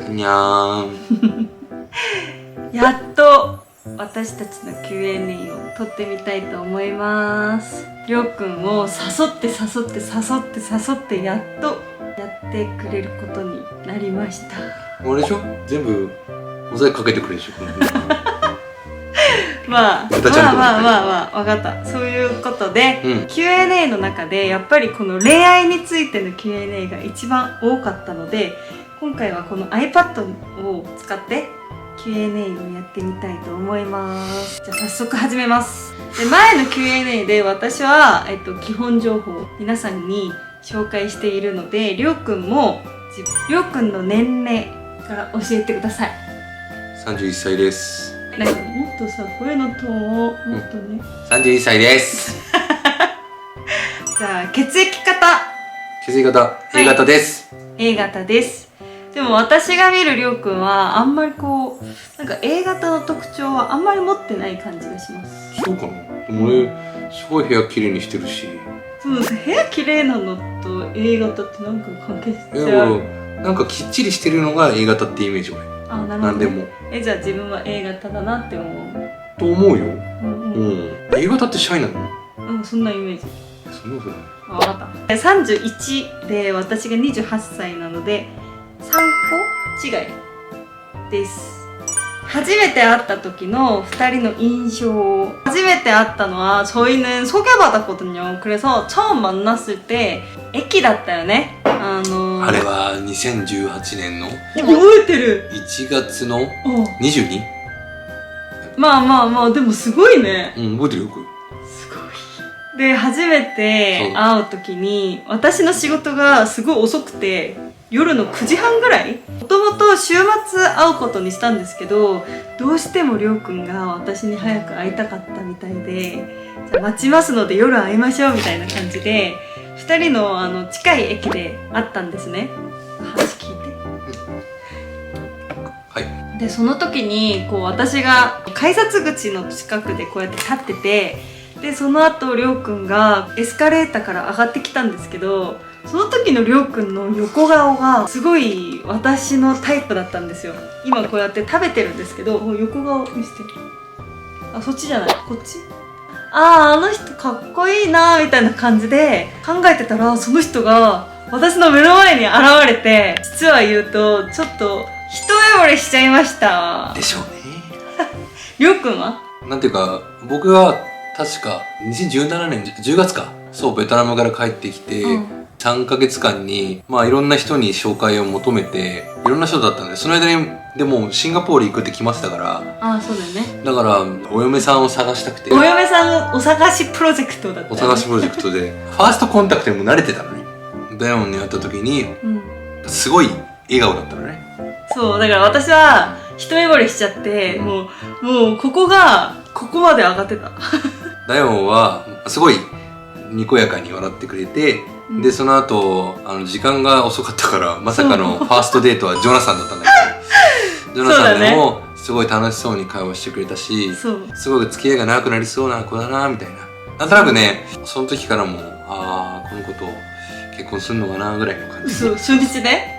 안녕やっと私たちの Q&A を撮ってみたいと思います。りょうくんを誘ってやっとやってくれることになりました。あれでしょ、全部モザイクかけてくれるでしょまあ分かった。そういうことで、Q&A の中でやっぱりこの恋愛についての Q&A が一番多かったので、今回はこの iPad を使って Q&A をやってみたいと思います。じゃあ早速始めます。で、前の Q&A で私は、基本情報を皆さんに紹介しているので、りょうくんもりょうくんの年齢から教えてください。31歳です。なんかもっとさ、声のトーンをもっとね、31歳ですじゃあ血液型血液型 A 型です、A 型です。でも私が見るりょうくんはあんまりこうなんか A 型の特徴はあんまり持ってない感じがします。そうかな。俺すごい部屋綺麗にしてるし。そうです。部屋綺麗なのと A 型ってなんか関係してある？なんかきっちりしてるのが A 型ってイメージ。俺あ、なるほど、ね、なんでもじゃあ自分は A 型だなって思うと思うよ。A 型ってシャイなの？そんなイメージ。そんなことない。分かった。31で私が28歳なので3個違いです。初めて会った時の2人の印象。初めて会ったのは저희는 소개받았거든요。그래서 처음 만났을 때駅だったよね。あれは2018年の覚えてる1月の 22？ まあでもすごいね。覚えてるよ。これすごい。で、初めて会う時に私の仕事がすごい遅くて夜の9時半ぐらい。もともと週末会うことにしたんですけど、どうしてもりょうくんが私に早く会いたかったみたいで、じゃあ待ちますので夜会いましょうみたいな感じで2人の近い駅で会ったんですね。話聞いて。はい。で、その時にこう私が改札口の近くでこうやって立ってて、でその後りょうくんがエスカレーターから上がってきたんですけど、その時のりょうくんの横顔がすごい私のタイプだったんですよ。今こうやって食べてるんですけど、横顔見せて。あ、そっちじゃない、こっち。あの人かっこいいなみたいな感じで考えてたら、その人が私の目の前に現れて、実は言うとちょっと一目惚れしちゃいました。でしょうね。りょうくんはなんていうか、僕は確か2017年10月か、そうベトナムから帰ってきて、3ヶ月間にいろんな人に紹介を求めて、いろんな人だったんで、その間にでもシンガポール行くって決まってたから。そうだよね。だからお嫁さんを探したくて、お嫁さんお探しプロジェクトだった、ね、お探しプロジェクトでファーストコンタクトにも慣れてたのね。ダイヤモンドに会った時に、すごい笑顔だったのね。そうだから私は一目惚れしちゃって、もうここまで上がってたダイヤモンはすごいにこやかに笑ってくれて、でその後時間が遅かったから、まさかのファーストデートはジョナサンだったんだけどジョナサンでもすごい楽しそうに会話してくれたし、すごい付き合いが長くなりそうな子だなみたいな。なんとなくね、その時からもこの子と結婚するのかなぐらいの感じ。初日で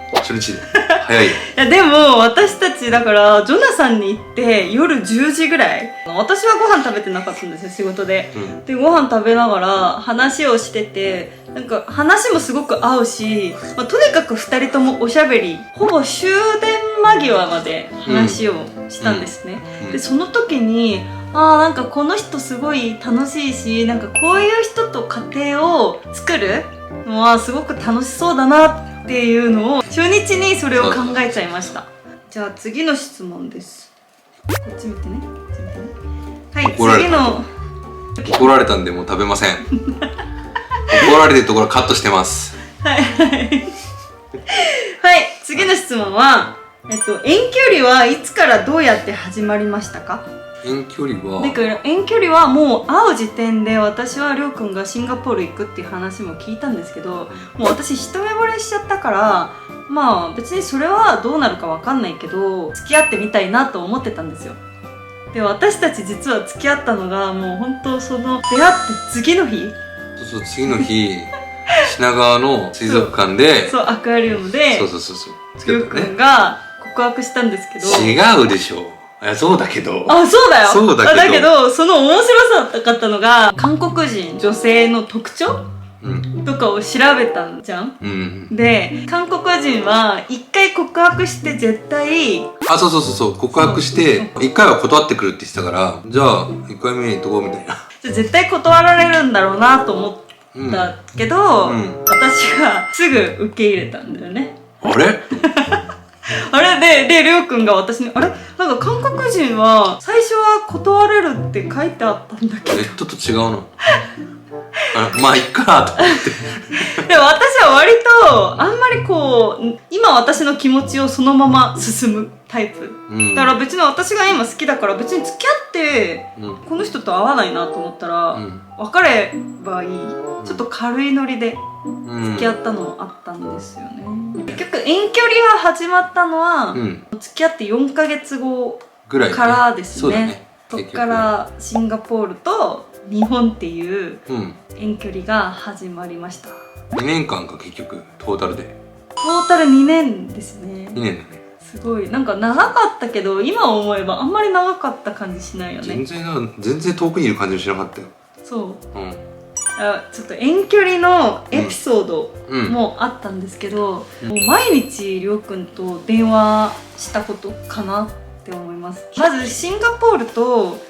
早いよ。いやでも私たちだからジョナサンに行って夜10時ぐらい、私はご飯食べてなかったんですよ、仕事で。でご飯食べながら話をしてて、なんか話もすごく合うし、とにかく2人ともおしゃべり、ほぼ終電間際まで話をしたんですね。でその時になんかこの人すごい楽しいし、なんかこういう人と家庭を作るのはすごく楽しそうだなっていうのを初日にそれを考えちゃいました。じゃあ次の質問です。こっち見てね。はい、次の。怒られたんでもう食べません怒られてるところカットしてます。はい、次の質問は、遠距離はいつからどうやって始まりましたか？遠距離は遠距離はもう会う時点で私はりょうくんがシンガポール行くっていう話も聞いたんですけど、もう私一目惚れしちゃったから、別にそれはどうなるかわかんないけど付き合ってみたいなと思ってたんですよ。で私たち実は付き合ったのがもう本当その出会って次の日。次の日品川の水族館でアクアリウムでりょうくんがこ告白したんですけど。違うでしょ。いや、そうだけど。あ、そうだよ。そうだけど。だけど、その面白さかったのが、韓国人女性の特徴、とかを調べたんじゃん、で、韓国人は一回告白して絶対、あ、そう告白して一回は断ってくるって言ってたから、じゃあ一回目にとこうみたいな。絶対断られるんだろうなと思ったけど、私がすぐ受け入れたんだよね。あれあれで、りょうくんが私に、あれなんか韓国人は最初は断れるって書いてあったんだけど。ネットと違うの。まあいっかと思ってでも私は割とあんまりこう今私の気持ちをそのまま進むタイプ、だから別に私が今好きだから別に付き合って、この人と会わないなと思ったら、別ればいい、ちょっと軽いノリで付き合ったのもあったんですよね、結局遠距離が始まったのは、付き合って4ヶ月後からですね。そっからシンガポールと日本っていう遠距離が始まりました。2年間か、結局トータルで。トータル2年ですね。2年だね。すごいなんか長かったけど、今思えばあんまり長かった感じしないよね。全然遠くにいる感じもしなかったよ。そう、ちょっと遠距離のエピソードもあったんですけど、もう毎日りょうくんと電話したことかなって思います。まずシンガポールと、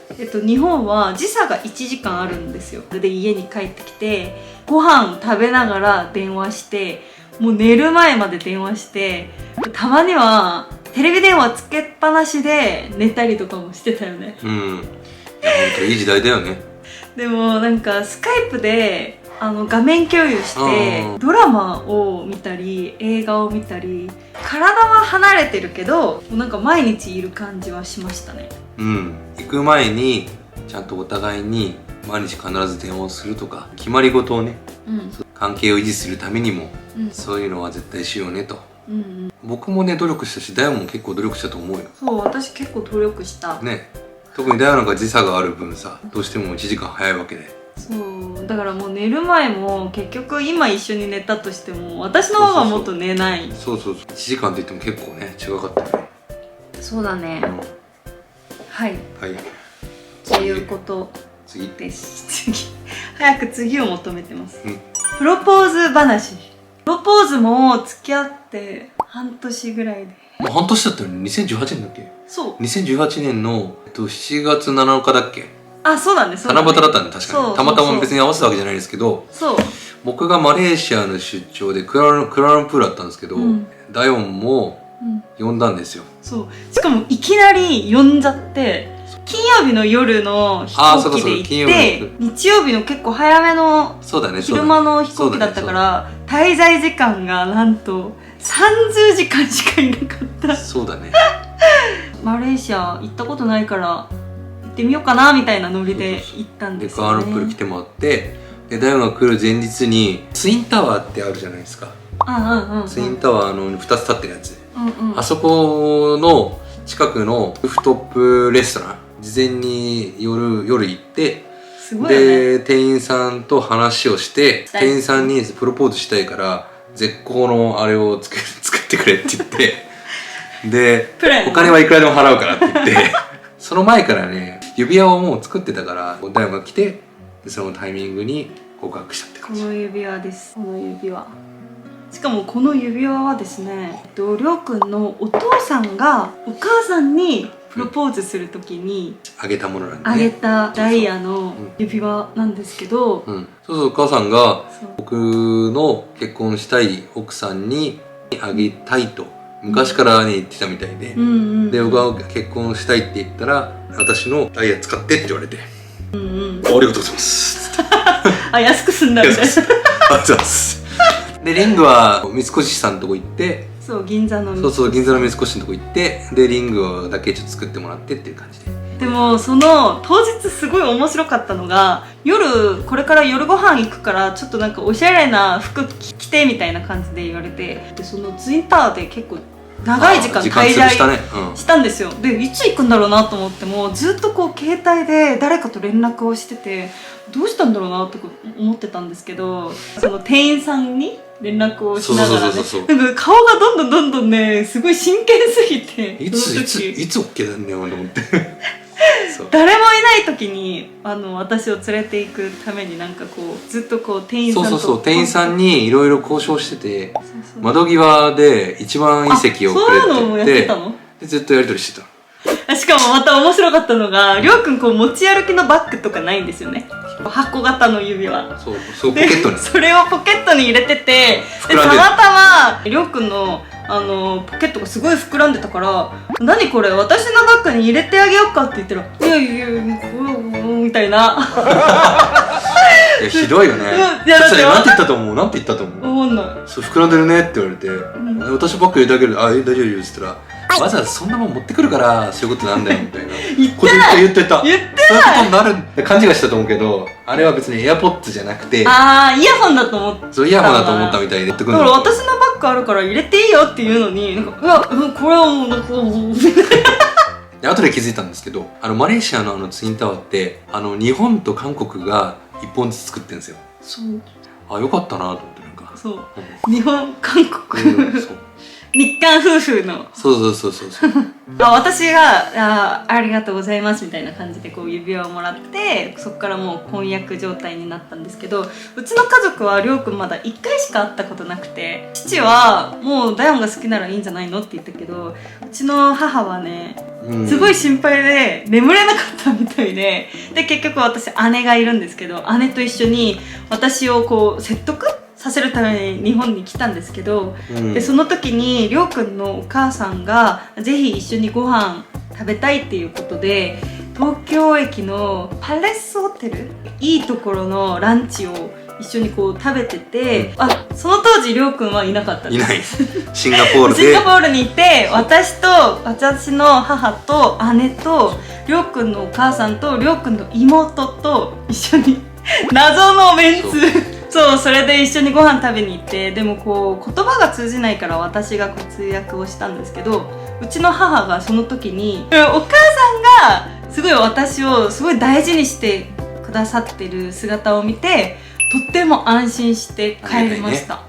日本は時差が1時間あるんですよ。で家に帰ってきてご飯食べながら電話して、もう寝る前まで電話して、たまにはテレビ電話つけっぱなしで寝たりとかもしてたよね。いや本当いい時代だよね。でもなんかスカイプで画面共有してドラマを見たり映画を見たり、体は離れてるけどなんか毎日いる感じはしましたね。行く前にちゃんとお互いに毎日必ず電話をするとか、決まり事をね、関係を維持するためにも、そういうのは絶対しようねと。僕もね努力したし、ダイヤも結構努力したと思うよ。そう、私結構努力したね。特にダイヤなんか時差がある分さ、どうしても1時間早いわけで。そうだからもう寝る前も結局今一緒に寝たとしても私の方がもっと寝ない。そう1時間って言っても結構ね違かったよね。そうだね、はいということです。次早く次を求めてます、プロポーズ話。プロポーズも付き合って半年ぐらいで。もう半年だったよね。2018年だっけ。そう、2018年の、7月7日だっけ。あ、そうだね、七夕だったんで、確かにたまたま別に合わせたわけじゃないですけど、僕がマレーシアの出張でクアラルンプールだったんですけど、ダヨンも呼んだんですよ。そうしかもいきなり呼んじゃって、金曜日の夜の飛行機で行って日曜日の結構早めの昼間の飛行機だったから、滞在時間がなんと30時間しかいなかった。そうだね。マレーシア行ったことないから行ってみようかなみたいなノリで行ったんですよね。でクアラルンプール来てもらって、でダヨンが来る前日にツインタワーってあるじゃないですか。ツインタワーの2つ立ってるやつ、あそこの近くのルーフトップレストラン事前に夜行って、で店員さんと話をして、店員さんにプロポーズしたいから絶好のあれを作ってくれって言ってでお金はいくらでも払うからって言ってその前からね指輪をもう作ってたから、ダイヤが来て、そのタイミングに告白したって感じ。この指輪です。この指輪、しかもこの指輪はですね、りょうくんのお父さんがお母さんにプロポーズするときにあげたものなんで、あげたダイヤの指輪なんですけど、お母さんが僕の結婚したい奥さんにあげたいと昔からね言ってたみたいで、で僕が結婚したいって言ったら私のダイヤ使ってって言われて、ありがとうございますあ、安くすんだみたいな。ありがとうございます。でリングは三越さんのとこ行って、銀座の銀座の三越のとこ行って、でリングだけちょっと作ってもらってっていう感じで。でもその当日すごい面白かったのが、これから夜ご飯行くからちょっとなんかおしゃれな服着てみたいな感じで言われて、でそのツインタワーで結構長い時間時間滞在潰したね、したんですよ。でいつ行くんだろうなと思ってもずっとこう携帯で誰かと連絡をしててどうしたんだろうなとか思ってたんですけど、その店員さんに連絡をしながらね、なんか顔がどんどんねすごい真剣すぎて、いつその時いつ OK なんだよと思ってそう誰もいない時に私を連れて行くためになんかこうずっとこう店員さんと店員さんにいろいろ交渉してて、そうそう窓際で一番いい席をくれってそういうのもやってたの？でずっとやり取りしてた。しかもまた面白かったのが、りょうくんこう持ち歩きのバッグとかないんですよね、箱型の指輪。そうポケットにそれをポケットに入れてて、で膨らんでるたまたまりょうくんのポケットがすごい膨らんでたから「何これ私のバッグに入れてあげようか」って言ったら「いやいやみたいな。いやひどいよね。いやだってなんて言ったと思う？なんて言ったと思う？思んない。そう膨らんでるねって言われて、私バッグ入れてあげる。あ、大丈夫よって言ったら、わざわざそんなもん持ってくるからそういうことなんだよみたいな言ってない言ってた。言ってそういうことになるって勘違いしたと思うけど、あれは別にエアポッツじゃなくて、あーイヤホンだと思って、そうイヤホンだと思ったみたいで言ってくるだから私のバッグあるから入れていいよって言うのに、なんかうわこれはもうなんかで後で気づいたんですけど、マレーシアのツインタワーって日本と韓国が一本ずつ作ってるんですよ。そうあ、よかったなと思ってなんか。そう、日本韓国、そう日韓夫婦のそう私がありがとうございますみたいな感じでこう指輪をもらって、そこからもう婚約状態になったんですけど、うちの家族はりょうくんまだ1回しか会ったことなくて、父はもうダヨンが好きならいいんじゃないのって言ったけど、うちの母はねすごい心配で眠れなかったみたいで、結局私姉がいるんですけど、姉と一緒に私をこう説得させるために日本に来たんですけど、でその時にりょうくんのお母さんがぜひ一緒にご飯食べたいっていうことで、東京駅のパレスホテル、いいところのランチを一緒にこう食べてて、その当時りょうくんはいなかったんです。いない。シンガポールでシンガポールにいて、私の母と姉とりょうくんのお母さんとりょうくんの妹と一緒に謎のメンツそう、それで一緒にご飯食べに行って、でもこう言葉が通じないから私がこう通訳をしたんですけど、うちの母がその時にお母さんがすごい私をすごい大事にしてくださってる姿を見て、とっても安心して帰りました。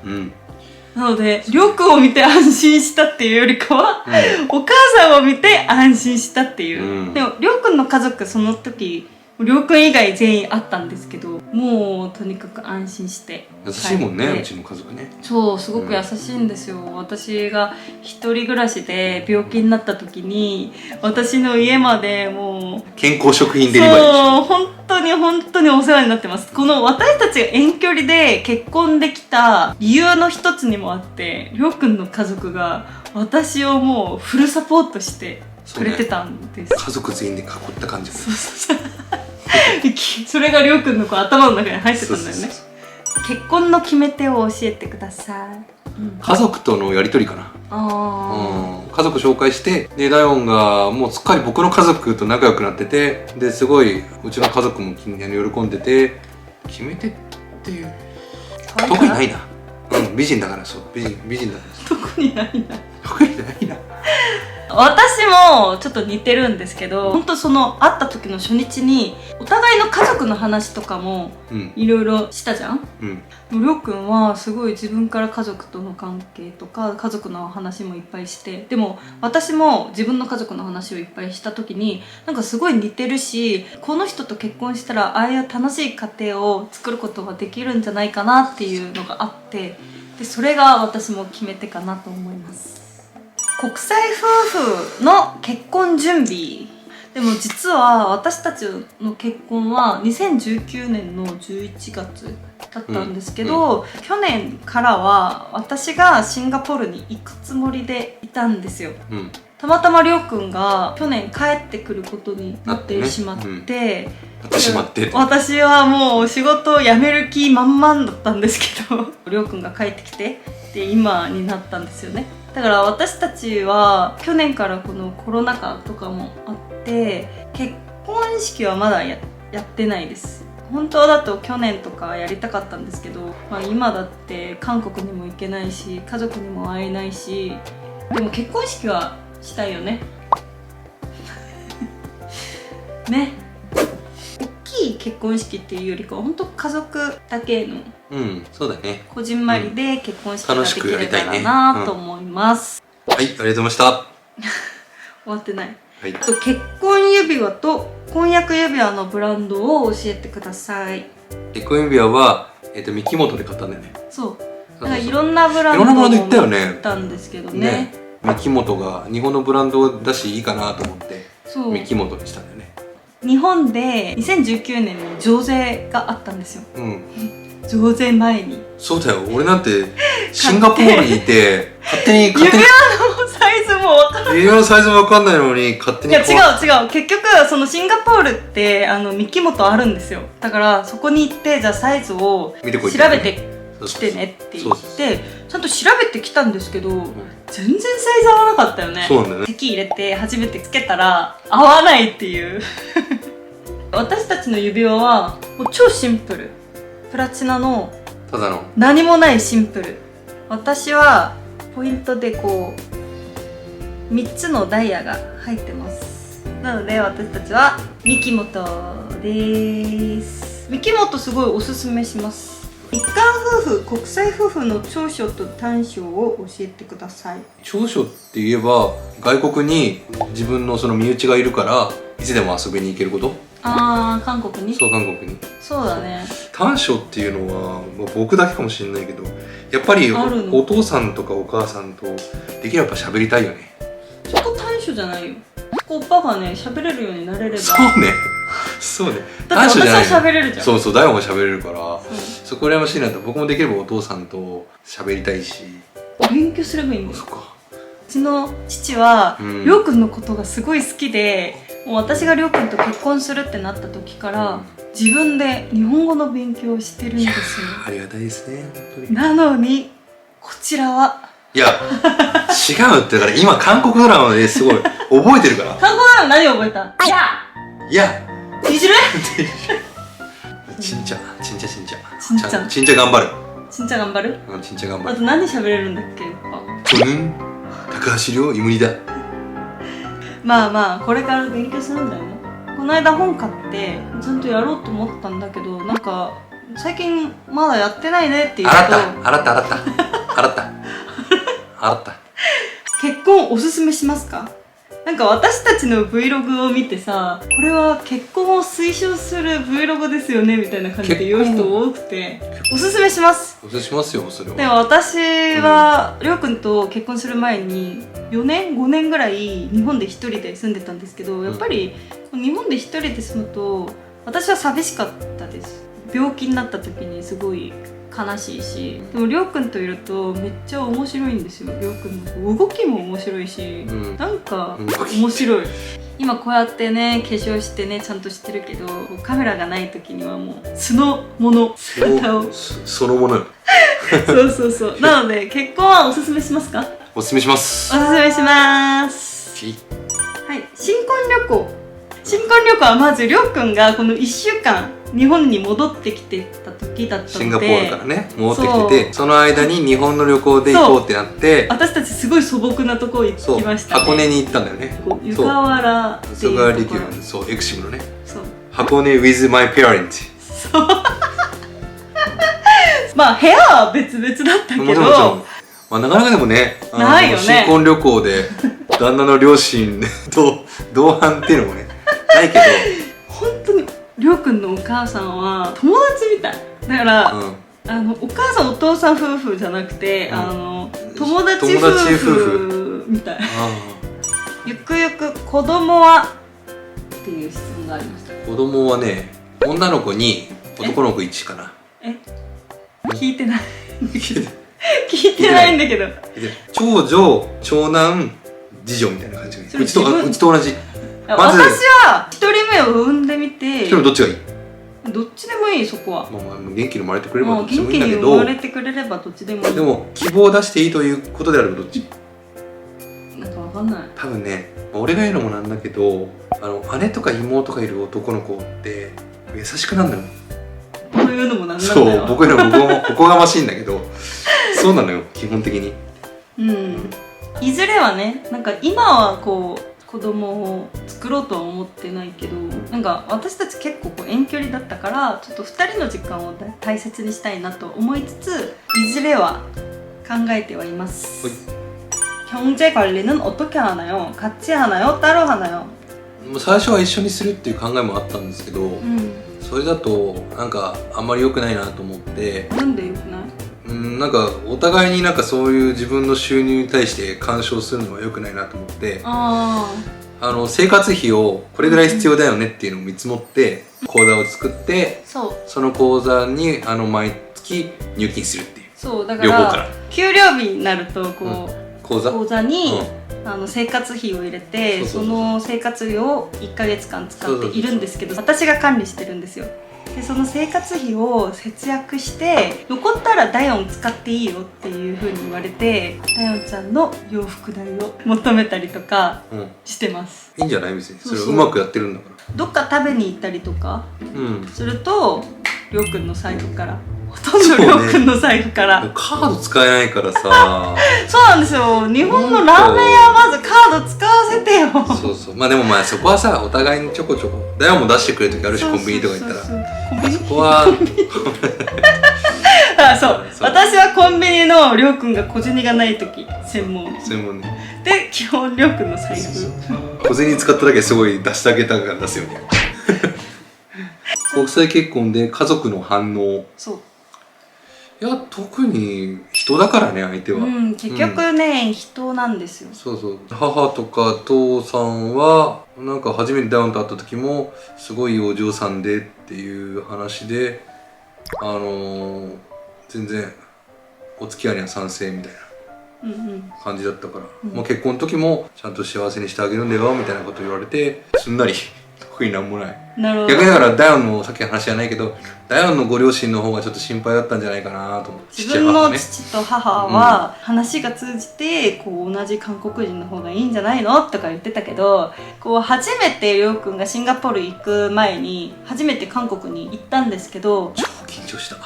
なのでりょうくんを見て安心したっていうよりかは、お母さんを見て安心したっていう、でもりょうくんの家族その時りょうくん以外全員あったんですけど、もうとにかく安心して優しいもんね、うちの家族ね。そうすごく優しいんですよ、私が一人暮らしで病気になった時に私の家までもう健康食品デリバリー。そう本当にお世話になってます。この私たちが遠距離で結婚できた理由の一つにもあって、りょうくんの家族が私をもうフルサポートしてくれてたんです。家族全員で囲った感じ。それがりょうくんの頭の中に入ってたんだよね。結婚の決め手を教えてください。家族とのやりとりかな。家族紹介して、でダヨンがもうすっかり僕の家族と仲良くなってて、ですごいうちの家族も喜んでて、決め手っていう特にないな。美人だから。そう美人だから。特にないな。特にないな。私もちょっと似てるんですけど、本当その会った時の初日にお互いの家族の話とかもいろいろしたじゃん。りょうくんはすごい自分から家族との関係とか家族の話もいっぱいして、でも私も自分の家族の話をいっぱいした時になんかすごい似てるし、この人と結婚したらああいう楽しい家庭を作ることができるんじゃないかなっていうのがあって、でそれが私も決め手かなと思います。国際夫婦の結婚準備。でも実は私たちの結婚は2019年の11月だったんですけど、去年からは私がシンガポールに行くつもりでいたんですよ。たまたまりょうくんが去年帰ってくることになってしまって、私はもう仕事を辞める気満々だったんですけどりょうくんが帰ってきて、で今になったんですよね。だから私たちは去年からこのコロナ禍とかもあって結婚式はまだ やってないです。本当だと去年とかやりたかったんですけど、今だって韓国にも行けないし家族にも会えないし、でも結婚式はしたいよねね。大きい結婚式っていうよりかは本当家族だけのそうだね。こじんまりで結婚式ができ楽しくやれりたいねたらなと思います、はい、ありがとうございました。は終わってない。い。あと結婚指輪と婚約指輪のブランドを教えてください。結婚指輪は、三木本で買ったんだよね。そうだからいろんなブランドいろんなブランド行ったよね行ったんですけどね。三木本が日本のブランドだしいいかなと思ってそう三木本にしたんだよね。日本で2019年に増税があったんですよ。増税前にそうだよ。俺なんてシンガポールにいて勝手に指輪のサイズも分からない。指輪のサイズも分かんないのに勝手にいや違う結局そのシンガポールって三木本あるんですよ。だからそこに行ってじゃあサイズを調べてきてねって言ってちゃんと調べてきたんですけど、全然サイズ合わなかったよね。そうなんだよね。籍入れて初めてつけたら合わないっていう私たちの指輪はもう超シンプル、プラチナのただの何もないシンプル。私はポイントでこう3つのダイヤが入ってます。なので私たちは三木本です。三木本すごいおすすめします。一貫夫婦、国際夫婦の長所と短所を教えてください。長所って言えば外国に自分のその身内がいるからいつでも遊びに行けること。韓国に。そう、韓国に。そうだね。短所っていうのは、僕だけかもしれないけどやっぱりお父さんとかお母さんとできれば喋りたいよね。そこ短所じゃないよ。そこおっぱがね喋れるようになれれば。そうねだって私は喋れるじゃん。そう大悟も喋れるからそこ羨ましいなと。僕もできればお父さんと喋りたいし勉強すればいいんだよ。そっか。うちの父はりょうくんのことがすごい好きで、もう私がりょうくんと結婚するってなった時から自分で日本語の勉強をしてるんですよ。ありがたいですね本当に。なのにこちらはいや違うって。だから今韓国ドラマですごい覚えてるから韓国ドラマ何覚えた？いやいじるちんちゃちんちゃ頑張る。ちんちゃ頑張る。ちんちゃ頑張る。あと何喋れるんだっけ。高橋亮イムニだ。まあこれから勉強するんだよね。この間本買ってちゃんとやろうと思ったんだけど、なんか最近まだやってないねって言うと洗った結婚おすすめしますか？なんか私たちの Vlog を見てさ、これは結婚を推奨する Vlog ですよねみたいな感じで言う人多くて、おすすめします。おすすめしますよそれは。でも私はりょうくんと結婚する前に4年5年ぐらい日本で一人で住んでたんですけど、やっぱり日本で一人で住むと私は寂しかったです。病気になった時にすごい悲しいし、でもりょうくんといるとめっちゃ面白いんですよ。りょうくんの動きも面白いし、なんか面白い。今こうやってね化粧してねちゃんとしてるけど、カメラがない時にはもう素のもの姿をそのものよそうなので結婚はおすすめしますか？おすすめします。おすすめします。はい、新婚旅行はまずりょうくんがこの1週間日本に戻ってきてた時だったので、シンガポールからね戻ってきてて、その間に日本の旅行で行こうってなって、私たちすごい素朴なとこ行きましたね。箱根に行ったんだよね。湯河原っていうところ、そうエクシブのね、そう箱根 with my parent。 そうまあ部屋は別々だったけど、まあ、なかなかでもね、ないよね。新婚旅行で旦那の両親と同伴っていうのもねないけど本当にりょうくんのお母さんは友達みたいだから、お母さんお父さん夫婦じゃなくて、友達夫婦みたい。ゆくゆく子供はっていう質問がありました。子供はね、女の子に男の子1かな。聞いてない聞いてないんだけど、長女長男次女みたいな感じ。うちと同じ。私は1人目を産んでみて、1人どっちがいい？どっちでもいい。そこは元気に生まれてくれればどっちでもいいんだけど、元気に生まれてくれればどっちでもいい。でも希望を出していいということであればどっち？なんかわかんない。多分ね、俺が言うのもなんだけど、姉とか妹がいる男の子って優しくなるんだよ。こういうのもなんだよ。そう、僕もおこがましいんだけどそうなのよ基本的に。いずれはね、なんか今はこう子供を作ろうとは思ってないけど、なんか私たち結構こう遠距離だったからちょっと2人の時間を大切にしたいなと思いつつ、いずれは考えてはいます。경제관리는 어떻게 하나요? 같이 하나요? 따로 하나요? 最初は一緒にするっていう考えもあったんですけど、それだとなんかあんまり良くないなと思って。なんで良くない？なんかお互いになんかそういう自分の収入に対して干渉するのは良くないなと思って、生活費をこれぐらい必要だよねっていうのを見積もって口座を作って、その口座に毎月入金するっていう。そうだから給料日になるとこう、口座に、生活費を入れて、その生活費を1ヶ月間使っているんですけど、私が管理してるんですよ。でその生活費を節約して残ったらダヨン使っていいよっていう風に言われて、ダヨンちゃんの洋服代を求めたりとかしてます。いいんじゃない？別にそれうまくやってるんだから。どっか食べに行ったりとかすると、りょうくんの財布から、ほとんどりょうくんの財布から、カード使えないからさそうなんですよ。日本のラーメン屋はまずカード使わせてよ。そうそう。まあでもまあそこはさ、お互いにちょこちょこダヨンも出してくれる時あるし、コンビニとか行ったらそこはそう、私はコンビニのりょうくんが小銭がない時専門ね。で、基本りょうくんの財布小銭使っただけすごい出してあげたから出すよね国際結婚で家族の反応。そう、いや特に人だからね、相手は。結局ね、人なんですよ。そうそう。母とか父さんはなんか初めてダウンと会った時もすごいお嬢さんでっていう話で、全然お付き合いには賛成みたいな感じだったから、まあ結婚の時もちゃんと幸せにしてあげるんだよみたいなこと言われて、すんなり特になんもない。逆にだからダヨンのさっきの話じゃないけど、ダヨンのご両親の方がちょっと心配だったんじゃないかなと思って。自分の父と母は話が通じてこう同じ韓国人の方がいいんじゃないのとか言ってたけど、こう初めてりょうくんがシンガポール行く前に初めて韓国に行ったんですけど、超緊張した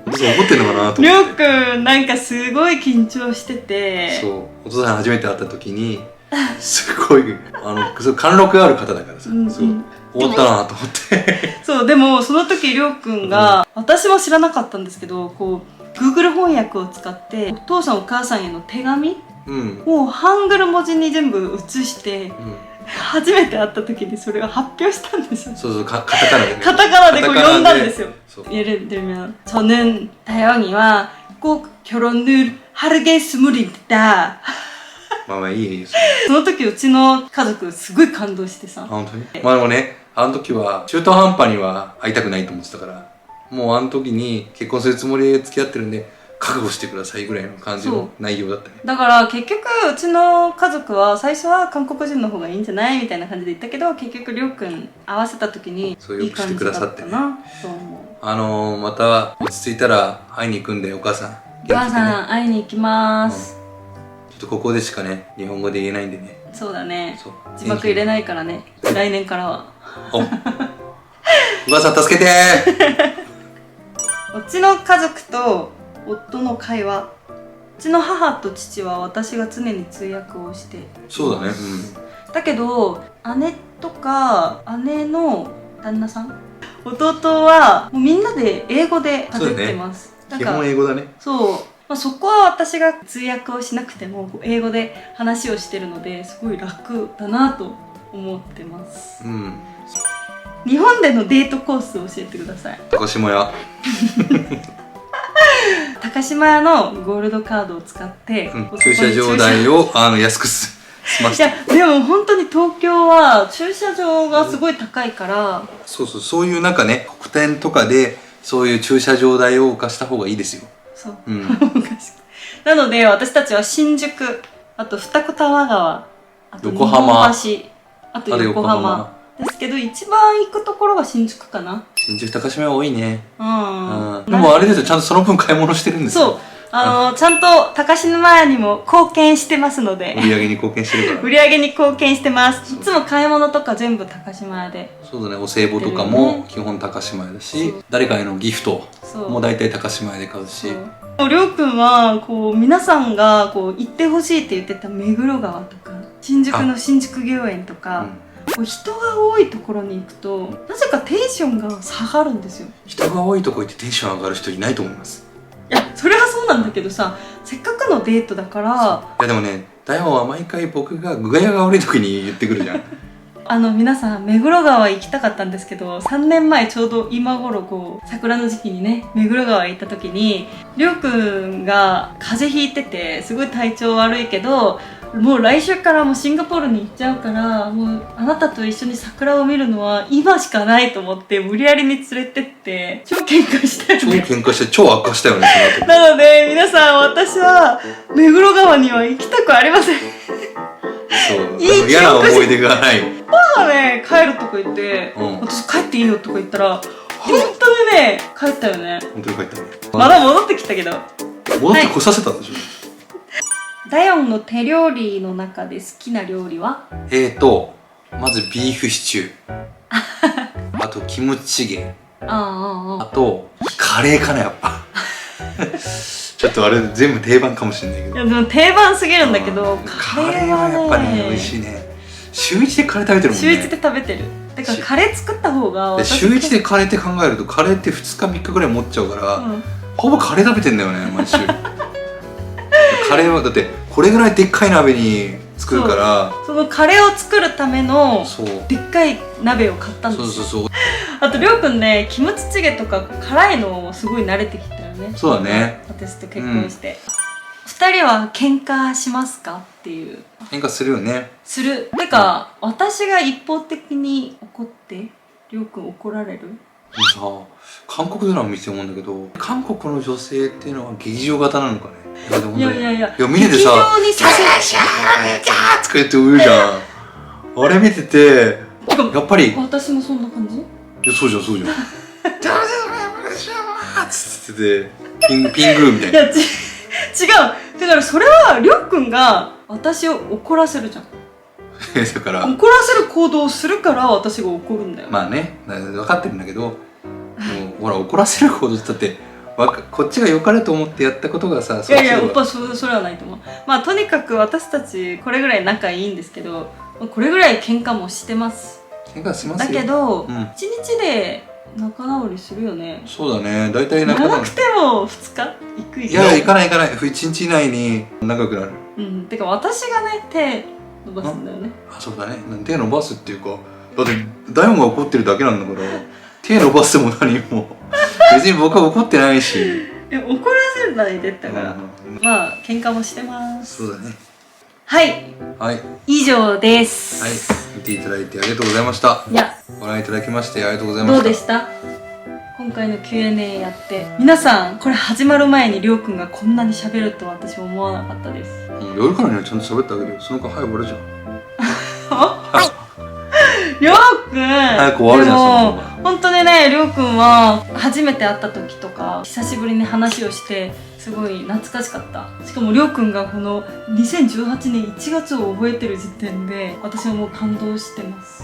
お父さん怒ってんのかなと思って。りょうくんなんかすごい緊張してて、そう、お父さん初めて会った時にすごい貫禄ある方だからさ、すごい終わったなと思ってそうでもその時りょうくんが、私は知らなかったんですけど、こう Google 翻訳を使ってお父さんお母さんへの手紙をハングル文字に全部写して、初めて会った時にそれを発表したんですよ。そうそう、カタカナでね、カタカナでこう読んだんですよ。예를 들면 저는 다영이와 꼭 결혼을 하겠습니다。まあまあいいよ。その時うちの家族すごい感動してさ。本当に。まあでもね、あの時は中途半端には会いたくないと思ってたから、もうあの時に結婚するつもりで付き合ってるんで覚悟してくださいぐらいの感じの内容だったね。だから結局うちの家族は最初は韓国人の方がいいんじゃないみたいな感じで言ったけど、結局りょうくん合わせた時にいい感じだったな。そう思う。また落ち着いたら会いに行くんで、お母さん。お母さん会いに行きます。ちょっとここでしかね、日本語で言えないんでね。そうだね。字幕入れないからね、来年からは。お母さん助けてうちの家族と夫の会話。うちの母と父は私が常に通訳をして。そうだね。だけど姉とか姉の旦那さん、弟はもうみんなで英語で喋ってます。基本英語だね。そう。そこは私が通訳をしなくても英語で話をしてるので、すごい楽だなと思ってます。日本でのデートコースを教えてください。高島屋高島屋のゴールドカードを使って、駐車場代を安く済まして。いやでも本当に東京は駐車場がすごい高いから、そういうなんかね、国店とかでそういう駐車場代を貸した方がいいですよ。そう、なので私たちは新宿、あと二子玉川、あと横浜、あと横浜ですけど、一番行くところは新宿かな。新宿高島屋多いね。でもあれですよ、ちゃんとその分買い物してるんですよ。そう、ちゃんと高島屋にも貢献してますので。売り上げに貢献してるから。売り上げに貢献してます。いつも買い物とか全部高島屋で。そうだね、お歳暮とかも基本高島屋だし、誰かへのギフトも大体高島屋で買うし。りょうくんはこう皆さんがこう行ってほしいって言ってた目黒川とか新宿の新宿御苑とか、こう人が多いところに行くとなぜかテンションが下がるんですよ。人が多いとこ行ってテンション上がる人いないと思います。いやそれはそうなんだけどさ、せっかくのデートだから。いやでもね、ダイホンは毎回僕が具合が悪い時に言ってくるじゃん。皆さん目黒川行きたかったんですけど、3年前ちょうど今頃こう桜の時期にね目黒川行った時にりょうくんが風邪ひいててすごい体調悪いけど、もう来週からもうシンガポールに行っちゃうから、もうあなたと一緒に桜を見るのは今しかないと思って無理やりに連れてって超喧嘩したよね。超喧嘩して超悪化したよね、その後。なので皆さん、私は目黒川には行きたくありません。そう嫌な思い出がない。パパがね帰るとか言って、私帰っていいよとか言ったら本当にね帰ったよね。本当に帰ったね。まだ戻ってきたけど、戻ってこさせたんでしょ。ダヨンの手料理の中で好きな料理は？まずビーフシチューあとキムチチゲ、あとカレーかな、やっぱ。ちょっとあれ全部定番かもしれないけど。いやでも定番すぎるんだけど、カレーはやっぱね美味しいね。週1でカレー食べてるもんね。週1で食べてる。だからカレー作った方が私週1でカレーって考えると、カレーって2日3日ぐらい持っちゃうから、ほぼカレー食べてんだよね、毎週。カレーはだってこれぐらいでっかい鍋に作るから、そのカレーを作るためのでっかい鍋を買ったんですよ。そうあとりょうくんね、キムチチゲとか辛いのすごい慣れてきたよね。そうだね。私と結婚して、2人は喧嘩しますかっていう。喧嘩するよね。する。てか、私が一方的に怒ってりょうくん怒られる？さ、韓国ドラマ見て思うんだけど、韓国の女性っていうのは劇場型なのかね。いや見ててさ、劇場にさせシャーキャーとか言って言うじゃん。あれ見てて、やっぱり私もそんな感じ？いや、そうじゃんそうじゃん。つっててピングーみたいな。いや違う。だからそれはりょうくんが私を怒らせるじゃん。だから怒らせる行動をするから私が怒るんだよ。まあね、分かってるんだけど、もうほら怒らせる行動だってこっちが良かれと思ってやったことがさ、いやいや、やっぱそれはないと思う。まあとにかく私たちこれぐらい仲いいんですけど、これぐらい喧嘩もしてます。喧嘩しますよ。だけど、1日で仲直りするよね。そうだね、大体仲直り。長くても2日行く。いや、行かない1日以内に仲良くなる。てか私がね手伸ばすんだよね。あ、そうだね、手伸ばすっていうか、だってダイモンが怒ってるだけなんだから手伸ばしても何も別に僕は怒ってないし。怒らせないでったから、まあ喧嘩もしてます。そうだね。はい、以上です。見ていただいてありがとうございました。いや、ご覧いただきましてありがとうございました。どうでした？今回の Q&A やって皆さん、これ始まる前にりょうくんがこんなに喋ると私思わなかったです。夜からにはちゃんと喋ってあげるよ。その間早く終わるじゃん。りょうくん早く終わるじゃん。でも本当にね、りょうくんは初めて会った時とか久しぶりに話をしてすごい懐かしかった。しかもりょうくんがこの2018年1月を覚えてる時点で私はもう感動してます。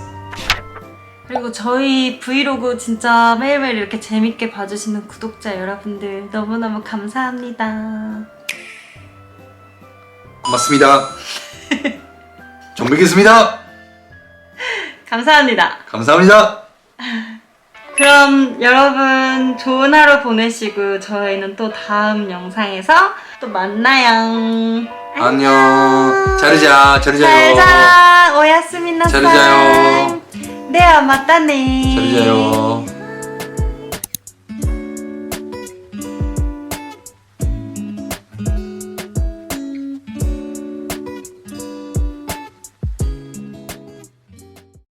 그리고 저희 브이로그 진짜 매일매일 이렇게 재밌게 봐주시는 구독자 여러분들 너무너무 감사합니다. 고맙습니다. 좀 뵙겠습니다. 감사합니다. 감사합니다. 그럼 여러분 좋은 하루 보내시고 저희는 또 다음 영상에서 또 만나요. 안녕. 잘 자요. 잘자. 오야스미나사이. 잘 자요. 네, 맞다네. 잘 자요.